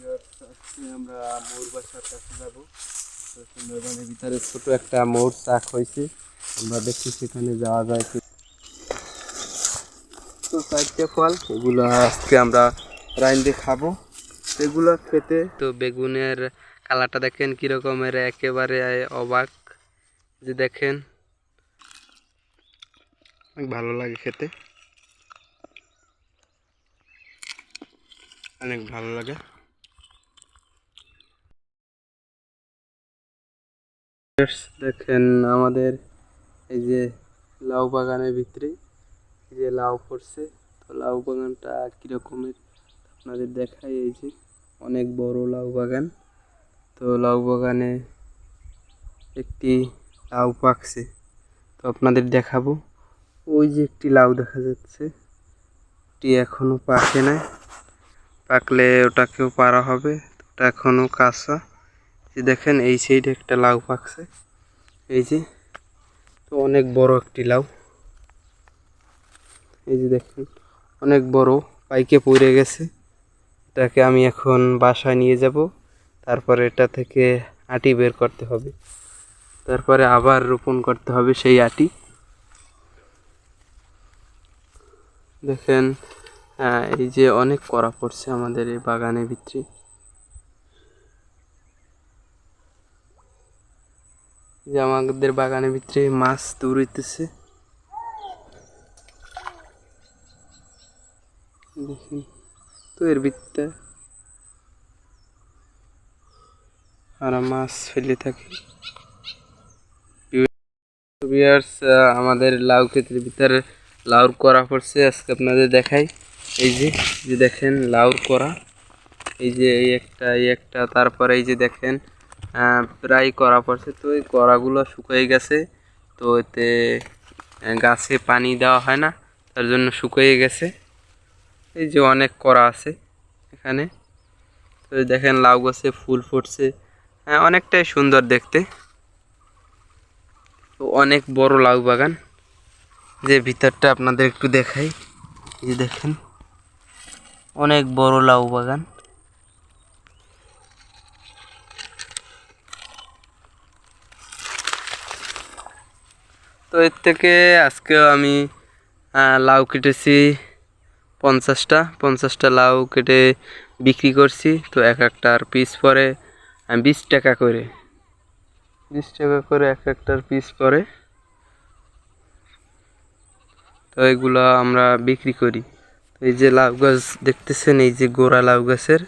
আজকে আমরা ময়ূর বাসার কাছে যাব। তো সুন্দরবনের ভিতরে ছোট একটা ময়ূর চাক হয়েছে, আমরা দেখছি সেখানে যাওয়া যায় কি। তো চারটে ফল এগুলো আজকে আমরা রাইন্দে খাবো। এগুলো খেতে তো বেগুনের কালারটা দেখেন কীরকমের, একেবারে অবাক। যে দেখেন অনেক ভালো লাগে খেতে, অনেক ভালো লাগে। দেখেন আমাদের এই যে লাউ বাগানের ভিতরে যে লাউ পড়ছে, তো লাউ বাগানটা কীরকমের আপনাদের দেখাই। এই যে অনেক বড় লাউ বাগান, তো লাউ বাগানে একটি লাউ পাকছে, তো আপনাদের দেখাবো। ওই যে একটি লাউ দেখা যাচ্ছে, এটি এখনো পাকে নাই, পাকলে ওটাকেও পারা হবে, ওটা এখনো কাঁচা। যে দেখেন এই সাইডে একটা লাউ পাকছে, এই যে তো অনেক বড় একটি লাউ। এই যে দেখেন অনেক বড়, পাইকে পড়ে গেছে। এটাকে আমি এখন বাসায় নিয়ে যাব, তারপরে এটা থেকে আটি বের করতে হবে, তারপরে আবার রোপণ করতে হবে সেই আটি। দেখেন এই যে অনেক কড়া পড়ছে আমাদের এই বাগানের ভিতরে। যে আমাদের বাগানের ভিতরে মাছ দৌড়াইতেছে, দেখেন তো এর ভিতরে আর মাছ ফেলে থাকি। আমাদের লাউ ক্ষেতের ভিতরে লাউর করা পড়ছে, আজকে আপনাদের দেখাই। এই যে যে দেখেন লাউর করা, এই যে এই একটা তারপরে এই যে দেখেন প্রায় করা পড়ছে। তো এই করাগুলো শুকিয়ে গেছে, তো এতে গাছে পানি দেওয়া হয় না, তার জন্য শুকিয়ে গেছে। এই যে অনেক করা আছে এখানে, তো দেখেন লাউ গাছে ফুল ফুটছে, অনেকটাই সুন্দর দেখতে। তো অনেক বড় লাউ বাগান, যে ভিতরটা আপনাদের একটু দেখাই। এই দেখেন অনেক বড় লাউ বাগান। তো এর থেকে আজকেও আমি লাউ কেটেছি 50টা লাউ কেটে বিক্রি করছি। তো এক একটার পিস পরে 20 টাকা করে, 20 টাকা করে এক একটার পিস পরে। তো এগুলো আমরা বিক্রি করি। তো এই যে লাউ গাছ দেখতেছেন, এই যে গোড়া লাউ গাছের,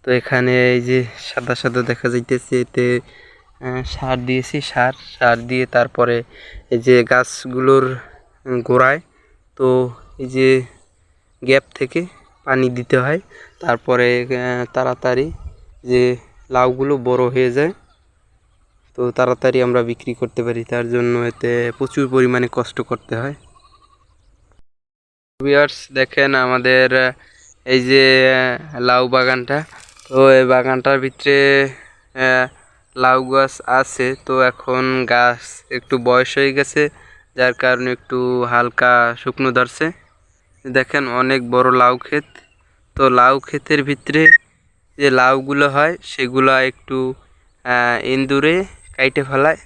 তো এখানে এই যে সাদা সাদা দেখা যাইতেছে, এতে সার দিয়েছি, সার দিয়ে তারপরে এই যে গাছগুলোর গোড়ায় তো এই যে গ্যাপ থেকে পানি দিতে হয়, তারপরে তাড়াতাড়ি যে লাউগুলো বড় হয়ে যায়, তো তাড়াতাড়ি আমরা বিক্রি করতে পারি। তার জন্য এতে প্রচুর পরিমাণে কষ্ট করতে হয়। ভিউয়ার্স দেখেন আমাদের এই যে লাউ বাগানটা, তো এই বাগানটার ভিতরে লাউ গাছ আছে। তো এখন গাছ একটু বয়স হয়ে গেছে, যার কারণে একটু হালকা শুকনো ধরছে। দেখেন অনেক বড় লাউ ক্ষেত, তো লাউ ক্ষেতের ভিতরে যে লাউগুলো হয় সেগুলো একটু ইঁদুরে কাইটে ফেলায়,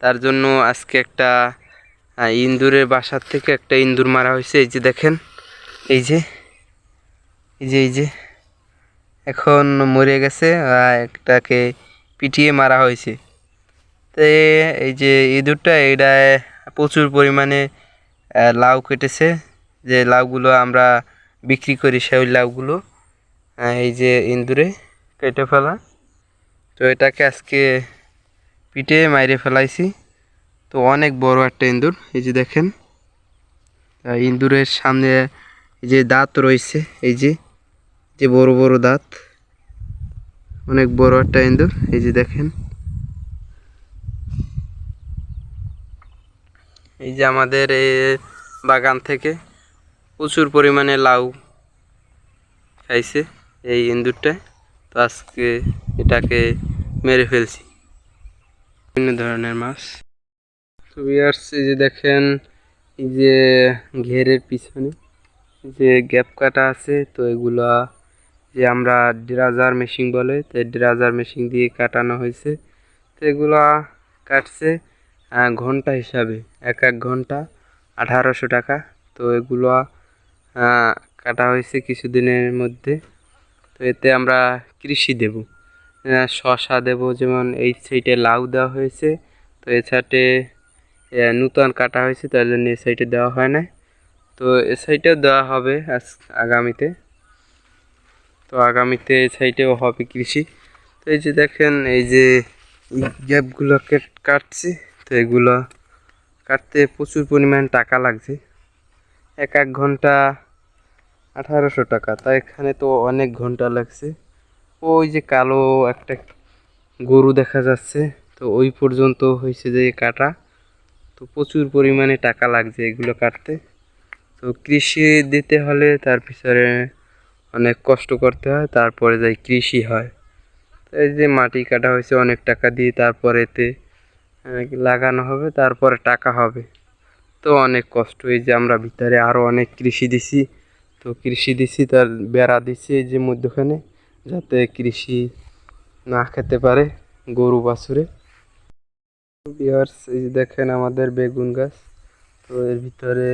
তার জন্য আজকে একটা ইঁদুরের বাসার থেকে একটা ইঁদুর মারা হয়েছে। এই যে দেখেন এই যে এই যে এখন মরে গেছে, একটাকে পিটিয়ে মারা হয়েছে। তো এই যে ইঁদুরটা এইটা প্রচুর পরিমাণে লাউ কেটেছে, যে লাউগুলো আমরা বিক্রি করি সেই লাউগুলো এই যে ইঁদুরে কেটে ফেলা। তো এটাকে আজকে পিটে মাইরে ফেলাইছি। তো অনেক বড় একটা ইঁদুর, এই যে দেখেন ইঁদুরের সামনে এই যে দাঁত রয়েছে, এই যে যে বড় বড় দাঁত, অনেক বড় একটা ইঁদুর। এই যে দেখেন এই যে আমাদের এই বাগান থেকে প্রচুর পরিমাণে লাউ খাইছে এই ইঁদুরটা। তো আজকে এটাকে মেরে ফেলছি। বিভিন্ন ধরনের মাছ। তো ভিউয়ার্স এই যে দেখেন এই যে ঘেরের পিছনে যে গ্যাপ কাটা আছে, তো এগুলা যে আমরা ড্রাজার মেশিন বলে, তো ড্রাজার মেশিন দিয়ে কাটানো হয়েছে। তো এগুলা কাটছে ঘন্টা হিসাবে, এক এক ঘন্টা 1800 টাকা। তো এগুলো কাটা হয়েছে কিছুদিনের মধ্যে। তো এতে আমরা কৃষি দেব, শশা দেব, যেমন এই সাইডে লাউ দেওয়া হয়েছে। তো এ সাইডে নূতন কাটা হয়েছে, তার জন্য এ সাইডে দেওয়া হয় না। তো এ সাইডেও দেওয়া হবে আগামীতে। তো আগামীতে এই সাইডেও হবে কৃষি। তো এই যে দেখেন, এই যে গ্যাপগুলো কাটছি, তো এগুলো কাটতে প্রচুর পরিমাণ টাকা লাগছে। এক এক ঘন্টা 1800 টাকা, তাই এখানে তো অনেক ঘন্টা লাগছে। ওই যে কালো একটা গরু দেখা যাচ্ছে, তো ওই পর্যন্ত হয়েছে যে কাটা। তো প্রচুর পরিমাণে টাকা লাগছে এগুলো কাটতে। তো কৃষি দিতে হলে তার পিছনে অনেক কষ্ট করতে হয়, তারপরে যাই কৃষি হয়। তো এই যে মাটি কাটা হয়েছে অনেক টাকা দিয়ে, তারপরে এতে লাগানো হবে, তারপরে টাকা হবে। তো অনেক কষ্ট। এই যে আমরা ভিতরে আরও অনেক কৃষি দিছি, তো কৃষি দিছি তার বেড়া দিছি এই যে মধ্যখানে, যাতে কৃষি না খেতে পারে গরু বাছুরে। ভিউয়ার্স, এই যে দেখেন আমাদের বেগুন গাছ, তো এর ভিতরে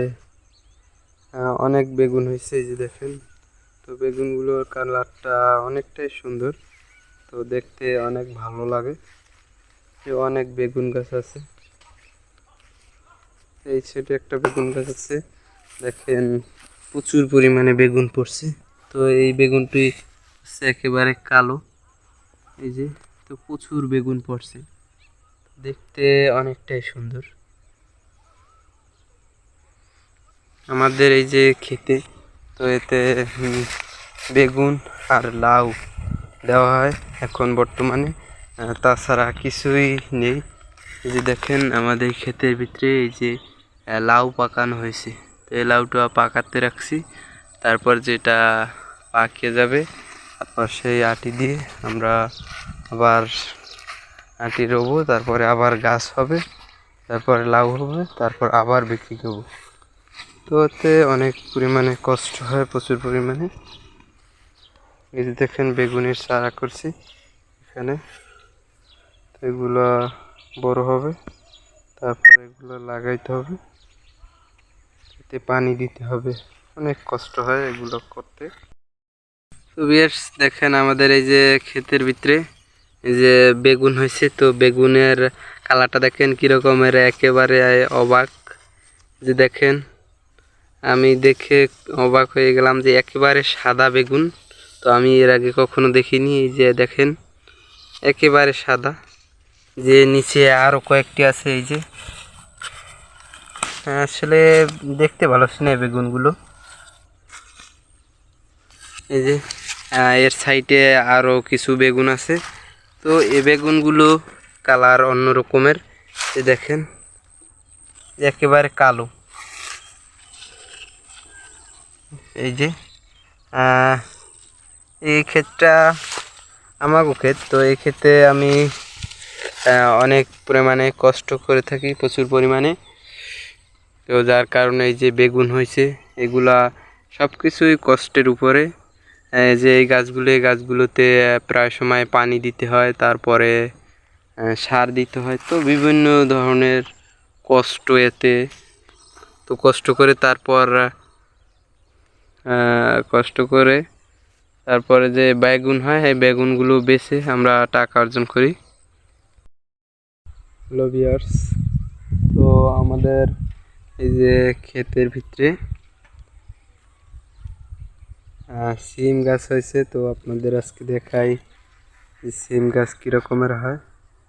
অনেক বেগুন হয়েছে, এই যে দেখেন। তো বেগুনগুলোর কালারটা অনেকটাই সুন্দর, তো দেখতে অনেক ভালো লাগে। অনেক বেগুন গাছ আছে, এই সাইডে একটা বেগুন গাছ আছে, দেখেন প্রচুর পরিমাণে বেগুন পড়ছে। তো এই বেগুনটি হচ্ছে একেবারে কালো, এই যে। তো প্রচুর বেগুন পড়ছে, দেখতে অনেকটাই সুন্দর। আমাদের এই যে খেতে, তো এতে বেগুন আর লাউ দেওয়া হয় এখন বর্তমানে, তাছাড়া কিছুই নেই। এই যে দেখেন আমাদের ক্ষেতের ভিতরে এই যে লাউ পাকানো হয়েছে, তো এই লাউটা পাকাতে রাখছি। তারপর যেটা পাকিয়ে যাবে, তারপর সেই আটি দিয়ে আমরা আবার আটি রোবো, তারপরে আবার গাছ হবে, তারপরে লাউ হবে, তারপর আবার বিক্রি করবো। তো এতে অনেক পরিমাণে কষ্ট হয়, প্রচুর পরিমাণে। এই যে দেখেন বেগুনের চারা করছি এখানে, তো এগুলো বড় হবে, তারপর এগুলো লাগাইতে হবে, এতে পানি দিতে হবে, অনেক কষ্ট হয় এগুলো করতে। তো ভিউয়ার্স, দেখেন আমাদের এই যে ক্ষেতের ভিতরে এই যে বেগুন হয়েছে, তো বেগুনের কালারটা দেখেন কীরকমের, একেবারে অবাক। যে দেখেন, আমি দেখে অবাক হয়ে গেলাম যে একেবারে সাদা বেগুন, তো আমি এর আগে কখনো দেখিনি। এই যে দেখেন একেবারে সাদা, যে নিচে আরও কয়েকটি আছে, এই যে আসলে দেখতে ভালো না বেগুনগুলো। এই যে এর সাইডে আরও কিছু বেগুন আছে, তো এই বেগুনগুলো কালার অন্য রকমের, এই দেখেন একেবারে কালো। এই যে এই ক্ষেতটা আমাগো ক্ষেত, তো এই ক্ষেতে আমি অনেক পরিমাণে কষ্ট করে থাকি, প্রচুর পরিমাণে। তো যার কারণে এই যে বেগুন হয়েছে, এগুলা সব কিছুই কষ্টের উপরে। যে এই গাছগুলোতে প্রায় সময় পানি দিতে হয়, তারপরে সার দিতে হয়, তো বিভিন্ন ধরনের কষ্ট এতে। তো কষ্ট করে তারপরে যে বেগুন হয়, এই বেগুনগুলো বেচে আমরা টাকা অর্জন করি। হ্যালো ভিউয়ার্স, তো আমাদের এই যে ক্ষেতের ভিতরে সিম গাছ হয়েছে, তো আপনাদের আজকে দেখাই যে সিম গাছ কীরকমের হয়।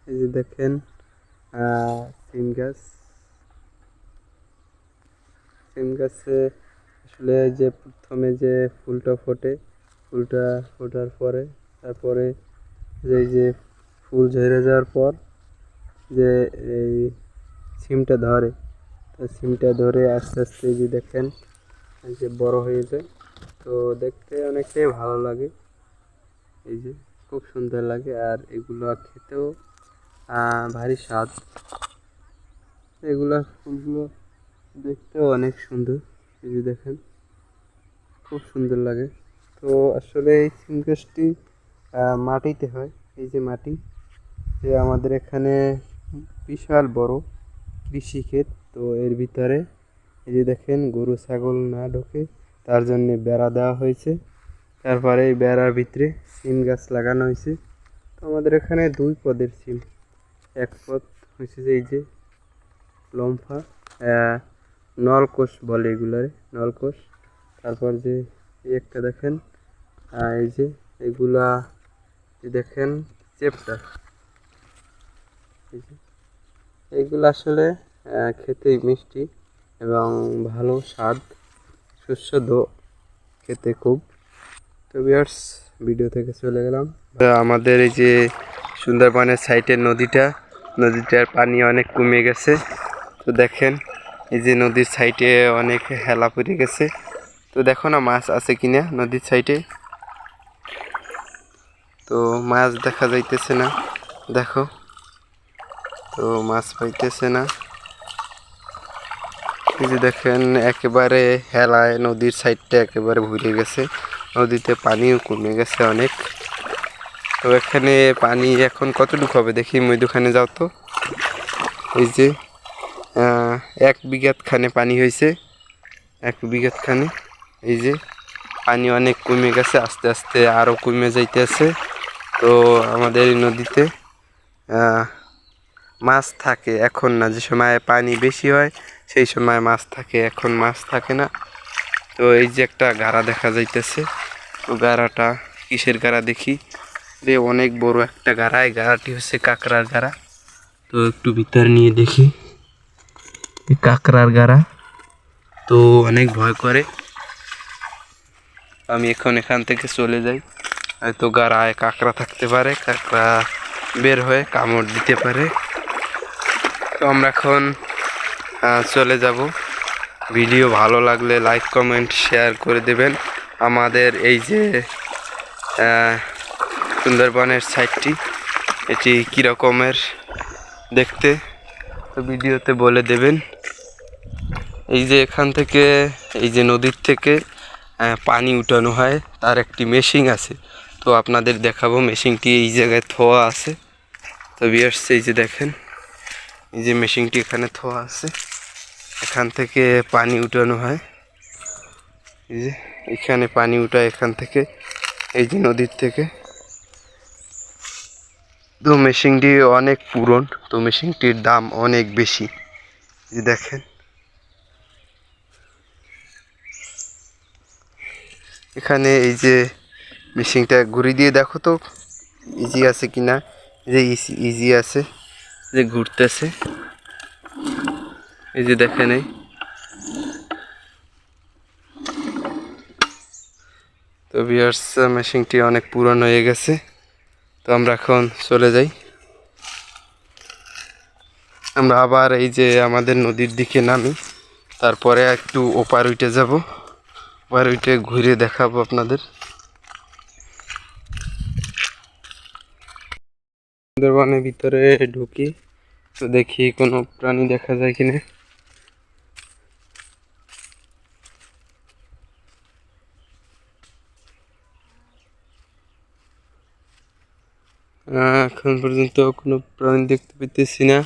এই যে দেখেন সিম গাছে আসলে যে প্রথমে যে ফুলটা ফোটে, ফুলটা ফোটার পরে তারপরে যে ফুল ঝরে যাওয়ার পর যে এই সিমটা ধরে, তো সিমটা ধরে আস্তে আস্তে যে দেখেন এই যে বড় হয়ে যায়, তো দেখতে অনেকটাই ভালো লাগে। এই যে খুব সুন্দর লাগে, আর এগুলো খেতেও ভারী স্বাদ। এগুলা ফুলগুলো দেখতেও অনেক সুন্দর, এই যে দেখেন খুব সুন্দর লাগে। তো তো আসলে এই সিম গাছটি মাটিতে হয়। এই যে মাটি, যে আমাদের এখানে বিশাল বড় কৃষিক্ষেত। তো এর ভিতরে এই যে দেখেন গরু ছাগল না ঢোকে তার জন্য বেড়া দেওয়া হয়েছে। তারপরে এই বেড়ার ভিতরে সিম গাছ লাগানো হয়েছে। তো আমাদের এখানে দুই পদের সিম। এক পদ হয়েছে যে এই যে লম্ফা, নলকোষ বলে এগুলারে, নলকোষ। তারপর যে এই একটা দেখেন, এই যে এগুলা দেখেন চেপটা, এই যে এইগুলো আসলে খেতে মিষ্টি এবং ভালো স্বাদ, সুস্বাদু খেতে খুব। তো ভিউয়ার্স, ভিডিও থেকে চলে গেলাম আমাদের এই যে সুন্দরবনের সাইডের নদীটার পানি অনেক কমে গেছে। তো দেখেন এই যে নদীর সাইডে অনেক হেলা পড়ে গেছে। তো দেখো না মাছ আছে কিনা নদীর সাইডে। তো মাছ দেখা যাইতেছে না, দেখো, তো মাছ পাইতেছে না। এই যে দেখেন একেবারে হেলায় নদীর সাইডটা একেবারে ভরে গেছে, নদীতে পানিও কমে গেছে অনেক। তো এখানে পানি এখন কতটুকু হবে দেখি, মধ্যখানে যাও তো। এই যে 1 বিঘাত খানে পানি হয়েছে, 1 বিঘাত খানে। এই যে পানি অনেক কমে গেছে, আস্তে আস্তে আরও কমে যাইতেছে। তো আমাদের এই নদীতে মাছ থাকে এখন না, যে সময় পানি বেশি হয় সেই সময় মাছ থাকে, এখন মাছ থাকে না। তো এই যে একটা গাড়া দেখা যাইতেছে, তো গাড়াটা কিসের গাড়া দেখি রে, অনেক বড় একটা গাড়া। এই গাড়াটি হচ্ছে কাঁকড়ার গাড়া। তো একটু ভিতর নিয়ে দেখি, কাঁকড়ার গাড়া। তো অনেক ভয় করে, আমি এখন এখান থেকে চলে যাই। হয়তো গাড়ায় কাঁকড়া থাকতে পারে, কাঁকড়া বের হয়ে কামড় দিতে পারে। তো আমরা এখন চলে যাব। ভিডিও ভালো লাগলে লাইক কমেন্ট শেয়ার করে দেবেন। আমাদের এই যে সুন্দরবনের সাইডটি, এটি কীরকমের দেখতে, তো ভিডিওতে বলে দেবেন। এই যে এখান থেকে, এই যে নদীর থেকে পানি উঠানো হয়, তার একটি মেশিন আছে। তো আপনাদের দেখাবো, মেশিনটি এই জায়গায় থোয়া আছে। তো ভিউয়ার্স, এই যে দেখেন এই যে মেশিনটি এখানে থোয়া আছে, এখান থেকে পানি উঠানো হয়। এই যে এখানে পানি উঠায় এখান থেকে, এই যে নদীর থেকে। তো মেশিনটি অনেক পুরনো, তো মেশিনটির দাম অনেক বেশি। এই দেখেন এখানে এই যে মেশিনটা ঘুরিয়ে দিয়ে দেখো তো ইজি আছে কিনা, যে ইজি আছে, যে ঘুরতেছে। এই যে দেখেন, এই তো ভিউয়ার্স, মেশিনটি অনেক পুরনো হয়ে গেছে। তো আমরা এখন চলে যাই। আমরা আবার এই যে আমাদের নদীর দিকে নামি, তারপরে একটু ওপার উঠে যাব, ওপার উঠে ঘুরে দেখাবো আপনাদের। সুন্দরবনের ভিতরে ঢুকি, তো দেখি কোনো প্রাণী দেখা যায় কিনা। এখন পর্যন্ত কোনো প্রাণী দেখতে পেতেছি না।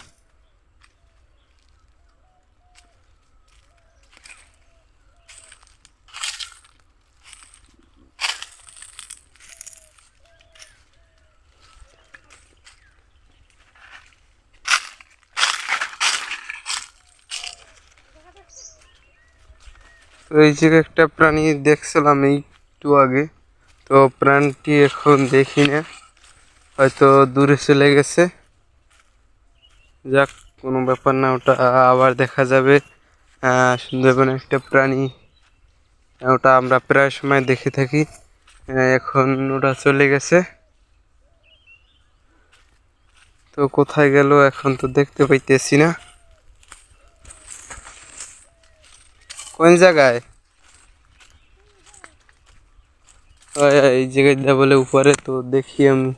তো এই জায়গায় একটা প্রাণী দেখছিলাম একটু আগে, তো প্রাণীটি এখন দেখি না, হয়তো দূরে চলে গেছে। যাক, কোনো ব্যাপার না, ওটা আবার দেখা যাবে। সুন্দরবনে একটা প্রাণী, ওটা আমরা প্রায় সময় দেখে থাকি। এখন ওটা চলে গেছে, তো কোথায় গেল এখন তো দেখতে পাইতেছি না। কোন জায়গায়? এই জায়গায় যা বলে উপরে, তো দেখি আমি।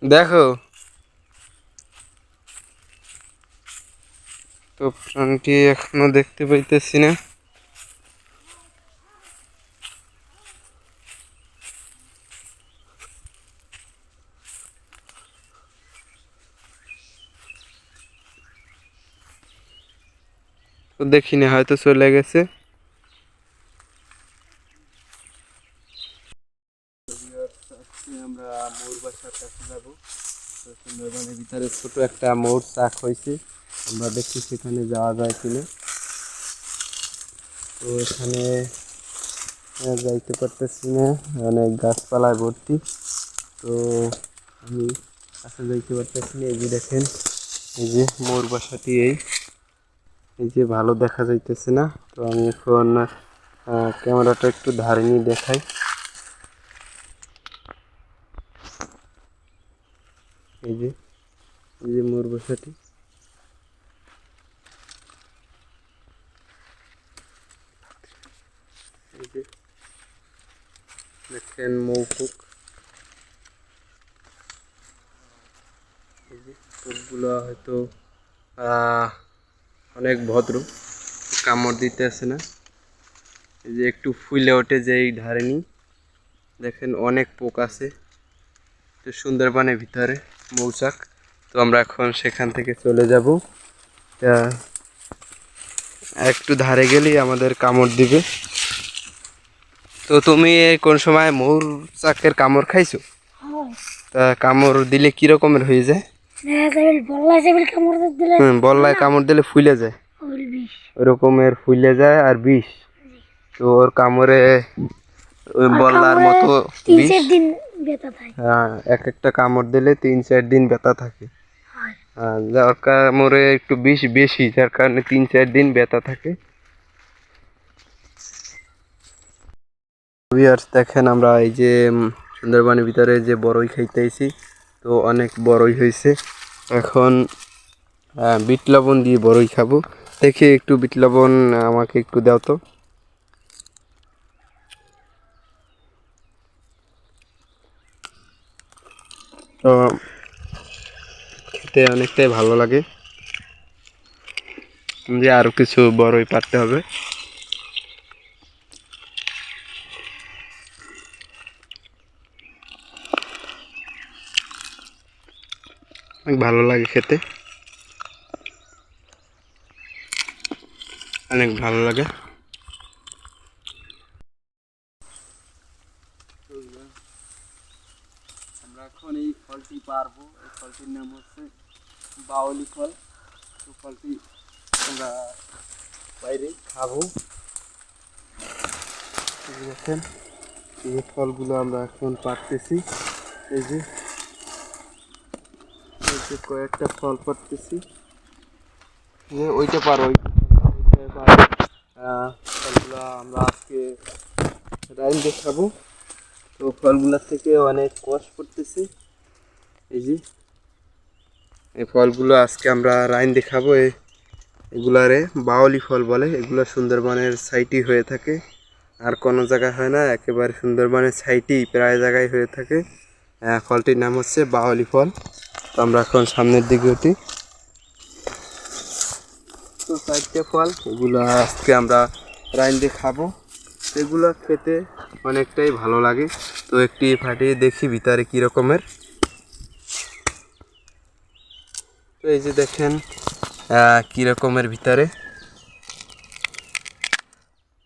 দেখো তো প্রাণীটি এখনো দেখতে পাইতেছি না। তো দেখিনি, হয়তো চলে গেছে। আমরা ময়ূর বাসার কাছে যাবো। তো সুন্দরবনের ভিতরে ছোট একটা ময়ূর চাক হয়েছে, আমরা দেখছি সেখানে যাওয়া যায় কিনা। তো এখানে যাইতে পারতেছি না, অনেক গাছপালায় ভর্তি। তো আমি কাছে যাইতে পারতেছি না। এই যে দেখেন, এই যে ময়ূর বাসাটি, এই যে ভালো দেখা যাইতেছে না। তো আমি এখন ক্যামেরাটা একটু ধারে নিয়ে দেখাই। এই যে ময়ূর বাসাটি। এই যে দেখেন মৌকুক, এই যে ফুলগুলো হয়তো অনেক ভদ্র, কামড় দিতে আসে না। এই যে একটু ফুলে ওঠে যে এই ধারে নি, দেখেন অনেক পোক আছে। তো সুন্দরবনের ভিতরে মৌচাক। তো আমরা এখন সেখান থেকে চলে যাব। একটু ধারে গেলেই আমাদের কামড় দিবে। তো তুমি কোন সময় মৌচাকের কামড় খাইছো? তা কামড় দিলে কি রকমের হয়ে যায়? বল্লায় কামড় দিলে ফুলে যায়, ওই রকমের ফুলে যায় আর বিষ। তো ওর কামড়ে ওই বল্লার মতো বিষ। হ্যাঁ, এক একটা কামড় দিলে 3-4 দিন ব্যথা থাকে। যার কামড়ে একটু বিষ বেশি, যার কারণে 3-4 দিন ব্যথা থাকে। দেখেন আমরা এই যে সুন্দরবনের ভিতরে যে বড়ই খাইতেছি, তো অনেক বড়ই হয়েছে। এখন বিট লবণ দিয়ে বড়ই খাবো। দেখি একটু বিট লবণ আমাকে একটু দাও তো। তো খেতে অনেকটাই ভালো লাগে, যে আরো কিছু বড়ই পারতে হবে। অনেক ভালো লাগে খেতে, অনেক ভালো লাগে। আমরা এখন এই ফলটি পারবো। এই ফলটির নাম হচ্ছে বাউলি ফল। তো ফলটি আমরা বাইরে খাবো। দেখেন এই যে ফলগুলো আমরা এখন পারতেছি। এই যে কয়েকটা ফল পারতেছি। যে ওইটা পারো, ফলগুলো আমরা আজকে রাইন দেখাবো। তো ফলগুলোর থেকে অনেক কষ পড়তেছে। এই যে এই ফলগুলো আজকে আমরা রাইন দেখাবো। এগুলারে বাউলি ফল বলে। এগুলো সুন্দরবনের সাইটই হয়ে থাকে, আর কোনো জায়গায় হয় না, একেবারে সুন্দরবনের সাইটই প্রায় জায়গায় হয়ে থাকে। ফলটির নাম হচ্ছে বাউলি ফল। তো আমরা এখন সামনের দিকে উঠি। তো 4টে ফল, এগুলো আজকে আমরা রাইন দিয়ে খাবো। এগুলো খেতে অনেকটাই ভালো লাগে। তো একটি ফাটিয়ে দেখি ভিতরে কী রকমের। তো এই যে দেখেন কী রকমের ভিতরে।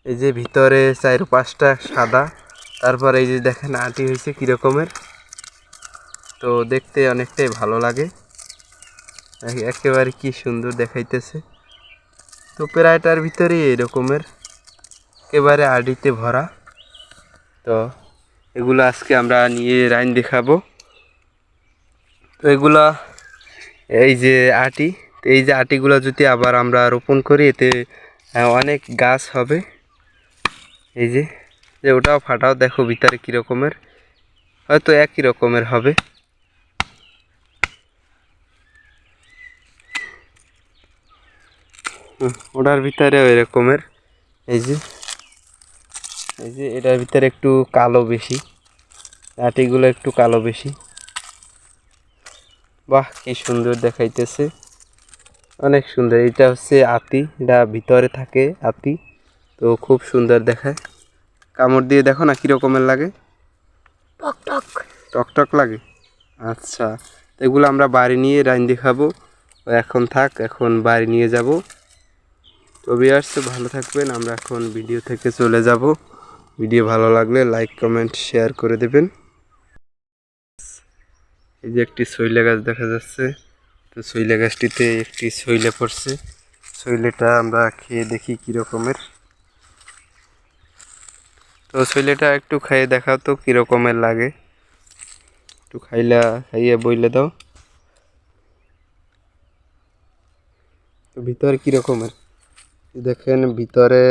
এই যে ভিতরে 4-5টা সাদা, তারপর এই যে দেখেন আটি হয়েছে কী রকমের। তো দেখতে অনেকটাই ভালো লাগে, একেবারে কি সুন্দর দেখাইতেছে। তো প্রায়টার ভিতরে এরকমের একেবারে আটিতে ভরা। তো এগুলো আজকে আমরা নিয়ে রাইন দেখাবো। তো এগুলা এই যে আটি, এই যে আটিগুলো যদি আবার আমরা রোপণ করি, এতে অনেক গাছ হবে। এই যে ওটাও ফাটাও, দেখো ভিতরে কী রকমের, হয়তো একই রকমের হবে। ওটার ভিতরে ওই রকমের। এই যে এটার ভিতরে একটু কালো বেশি, আটিগুলো একটু কালো বেশি। বাহ, কি সুন্দর দেখাইতেছে। অনেক সুন্দর। এটা হচ্ছে আতি, এটা ভিতরে থাকে আতি, তো খুব সুন্দর দেখায়। কামড় দিয়ে দেখো না কীরকমের লাগে। টক টক টক টক লাগে। আচ্ছা, এগুলো আমরা বাড়ি নিয়ে রাইন্দে খাবো। এখন থাক, এখন বাড়ি নিয়ে যাব। তো ভিউয়ার্স ভালো থাকবেন, আমরা এখন ভিডিও থেকে চলে যাব। ভিডিও ভালো লাগলে লাইক কমেন্ট শেয়ার করে দেবেন। এই যে একটি সইলে গাছ দেখা যাচ্ছে, তো সইলে গাছটিতে একটি সইলে পড়ছে। সইলেটা আমরা খেয়ে দেখি কী রকমের। তো সইলেটা একটু খাইয়ে দেখাও তো কী রকমের লাগে, একটু খাইয়ে বইলে দাও তো ভিতরে কী রকমের। দেখেন ভিতরে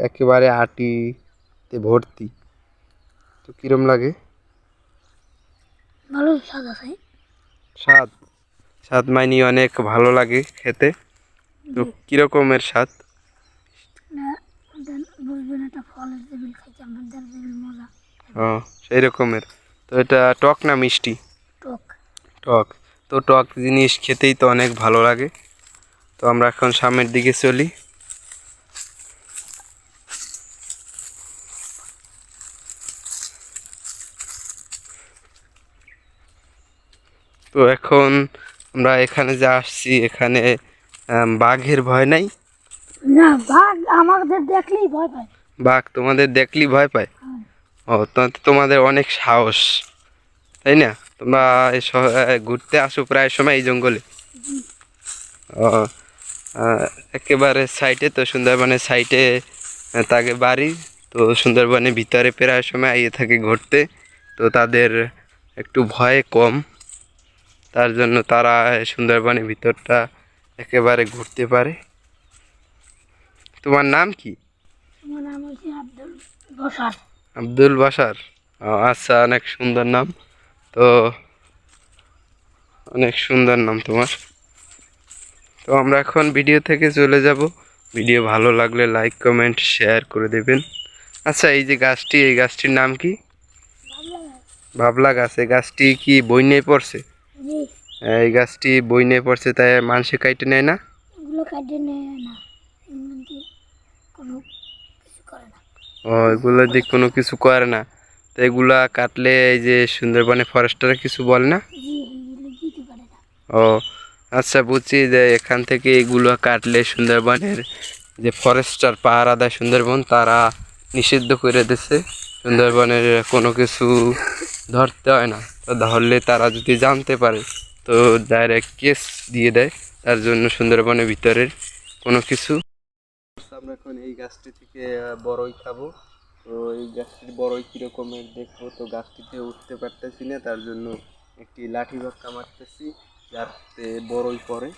একেবারে আটিতে ভর্তি, তো কিরম লাগে। ভালো স্বাদ আছে। স্বাদ স্বাদ মাইনি অনেক ভালো লাগে খেতে। তো কিরকমের স্বাদ। বুঝবেন এটা ফলের লেবুল খাইতে আমার লেবুল মজা। ও সেই রকমের। তো এটা টক না মিষ্টি। টক টক। তো টক জিনিস খেতেই তো অনেক ভালো লাগে। তো আমরা এখন সামনের দিকে চলি। তো এখন আমরা এখানে যে আসছি, এখানে বাঘের ভয় নাই। না, বাঘ আমাদের দেখলেই ভয় পায়। বাঘ তোমাদের দেখলেই ভয় পায়। ও তোমাদের অনেক সাহস, তাই না? তোমরা ঘুরতে আসো প্রায় সময় এই জঙ্গলে। ও একেবারে সাইডে তো, সুন্দরবনের সাইডে তাকে বাড়ি। তো সুন্দরবনের ভিতরে প্রায় সময় আইয়ে থাকে ঘুরতে। তো তাদের একটু ভয় কম, তার জন্য তারা সুন্দরবনের ভিতরটা একেবারে ঘুরতে পারে। তোমার নাম কি? আমার নাম হচ্ছে আব্দুল বসার। আব্দুল বাসার। ও আচ্ছা, অনেক সুন্দর নাম। তো অনেক সুন্দর নাম তোমার। তো আমরা এখন ভিডিও থেকে চলে যাব। ভিডিও ভালো লাগলে লাইক কমেন্ট শেয়ার করে দেবেন। আচ্ছা, এই যে গাছটি, এই গাছটির নাম কি? ভাবলা গাছ। এই গাছটি কি বন্যায় পড়ছে? জি, এই গাছটি বন্যায় পড়ছে, তাই মানুষে কাইটে নেয় না? এগুলো কাটে নেয় না, এমনকি কোনো কিছু করে না। ও এগুলো দিয়ে কোনো কিছু করে না। তো এগুলা কাটলে এই যে সুন্দরবনে ফরেস্টাররা কিছু বলে না? জি, এগুলো দিতে পারে না। ও আচ্ছা, বুঝছি যে এখান থেকে এগুলো কাটলে সুন্দরবনের যে ফরেস্টার পাহারা দেয় সুন্দরবন, তারা নিষিদ্ধ করে দিচ্ছে। সুন্দরবনের কোনো কিছু ধরতে হয় না, তো ধরলে তারা যদি জানতে পারে তো ডাইরেক্ট কেস দিয়ে দেয়। তার জন্য সুন্দরবনের ভিতরের কোনো কিছু। আমরা এখন এই গাছটি থেকে বড়ই খাবো। তো এই গাছটির বড়ই কীরকমের দেখবো। তো গাছটিতে উঠতে পারতেছি না, তার জন্য একটি লাঠি ধাক্কা মারতেছি যাতে বড়ই পড়ে।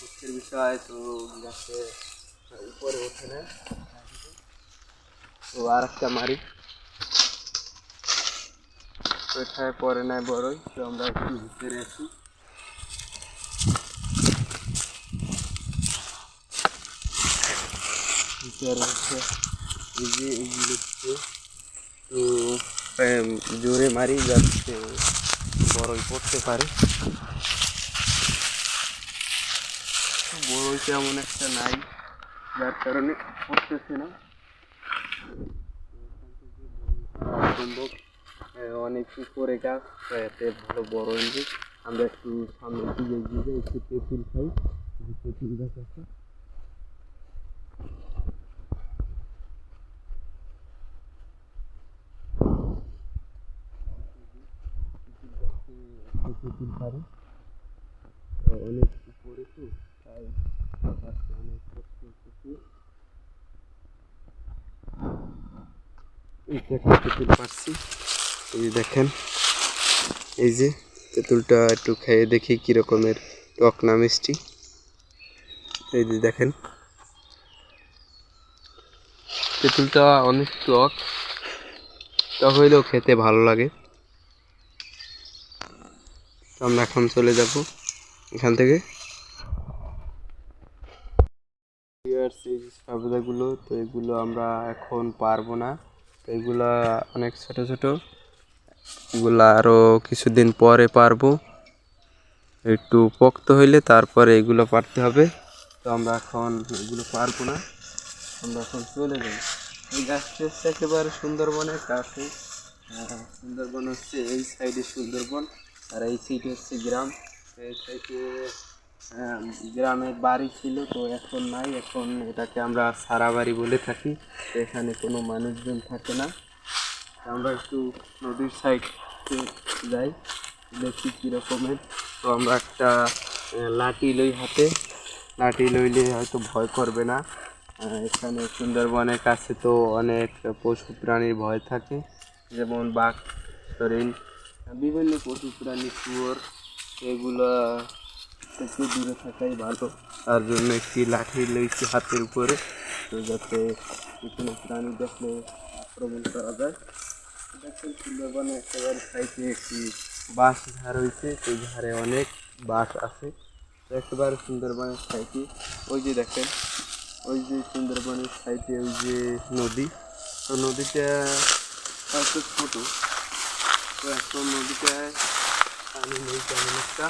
দুঃখের বিষয়, তো গাছে উপরে ওঠে না। তো আর একটা মারি, কোথায় পড়ে নাই বড়ই। তো আমরা একটু ভিতরে আছি। ভিতরে হচ্ছে এই যে এইগুলো হচ্ছে, তো জোরে মারি যাতে বড়ই পড়তে পারে। বড়ই তেমন একটা নাই, যার কারণে পড়তেছে না। সম্ভব অনেক উপরে গাছ, এতে ভালো বড় হয়েছে। আমরা একটু সামনের দিকে গিয়ে একটু তেঁতুল খাই। তেঁতুল গাছ আছে। তেঁতুল পারে অনেক উপরে, তো তাই অনেক কষ্ট হচ্ছে। তেঁতুল পাচ্ছি, এই যে দেখেন। এই যে তেঁতুলটা একটু খেয়ে দেখি কী রকমের, টক না মিষ্টি। এই যে দেখেন, তেঁতুলটা অনেক টক, টক হইলেও খেতে ভালো লাগে। তো আমরা এখন চলে যাব এখান থেকে। সবেদাগুলো, তো এগুলো আমরা এখন পারবো না। তো এগুলা অনেক ছোট ছোট, এগুলো আরও কিছুদিন পরে পারবো। একটু পোক্ত হইলে তারপরে এগুলো পারতে হবে। তো আমরা এখন এগুলো পারবো না, আমরা এখন চলে যাই। এই গাছটি হচ্ছে একেবারে সুন্দরবনের কাছে। সুন্দরবন হচ্ছে এই সাইডে সুন্দরবন, আর এই সাইডে হচ্ছে গ্রাম। এই সাইডে গ্রামের বাড়ি ছিল, তো এখন নাই, এখন এটাকে আমরা সারা বাড়ি বলে থাকি। তো এখানে কোনো মানুষজন থাকে না। আমরা একটু নদীর সাইড যাই, দেখি কীরকমের। তো আমরা একটা লাঠি লই হাতে, লাঠি লইলে হয়তো ভয় করবে না। এখানে সুন্দরবনের কাছে তো অনেক পশু প্রাণীর ভয় থাকে, যেমন বাঘ, হরিণ, বিভিন্ন পশু প্রাণী, শুয়োর, এগুলো থেকে দূরে থাকাই ভালো। তার জন্য একটি লাঠি লইছি হাতের উপরে, তো যাতে কোনো প্রাণী দেখলে আক্রমণ করা যায়। দেখুন সুন্দরবনে একেবারে সাইডে একটি বাঁশ ঝাড় হয়েছে, সেই ঝাড়ে অনেক বাঁশ আছে। তো একেবারে সুন্দরবনের সাইডে ওই যে দেখেন, ওই যে সুন্দরবনের সাইডে ওই যে নদী, তো নদীটা হয়তো ছোটো, তো এখন নদীটায় পানি নেই তেমন একটা,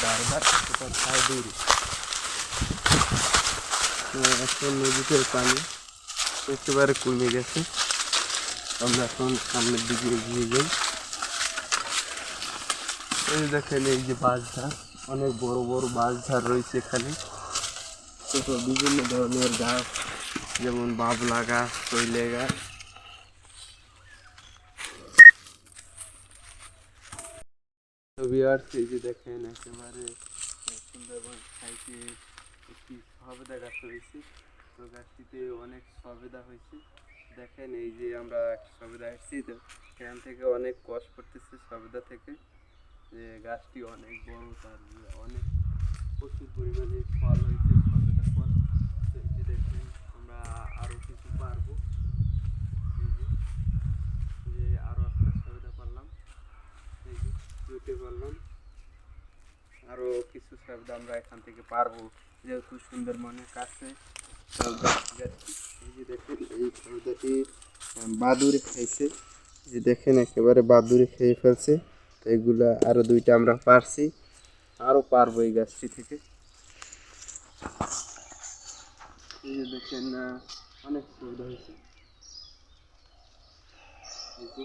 বারবার সেটা খায় দূরে। তো এখন নদীতে পানি একেবারে কমে গেছে। আমরা এখন সামনের দিকে এগিয়ে যাই। এই দেখেন এই যে বাঁশঝাড়, অনেক বড় বড় বাঁশঝাড় রয়েছে এখানে। তো বিভিন্ন ধরনের গাছ, যেমন বাবলা গাছ, শৈলে গাছ। এই যে দেখেন একেবারে সুন্দরবন সাইডে একটি সবেদা গাছ রয়েছে। তো গাছটিতে অনেক সবেদা হয়েছে। দেখেন এই যে আমরা সবেদা আসছি, তো এখান থেকে অনেক কষ করতেছে সবেদা থেকে, যে গাছটি অনেক বড়, তার অনেক প্রচুর পরিমাণে ফল হয়েছে সবেদা ফল। তো এই যে দেখেন আমরা আরও কিছু পারবো, এই যে আরও একটা সবেদা পারলাম, এই যে দুইটা পারলাম, আরও কিছু সবেদা আমরা এখান থেকে পারবো, যেহেতু সুন্দরবনের কাছে সবেদা যাচ্ছি। এই যে দেখেন এই সবেদাটি বাদুড়ে খাইছে, যে দেখেন একেবারে বাদুড়ে খেয়ে ফেলছে। তো এগুলা আরও দুইটা আমরা পারছি, আরও পারবো এই গাছটি থেকে। এই যে দেখেন অনেক সুবিধা হয়েছে। এই যে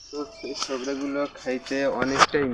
তো এই সবজিগুলো খাইতে অনেকটাই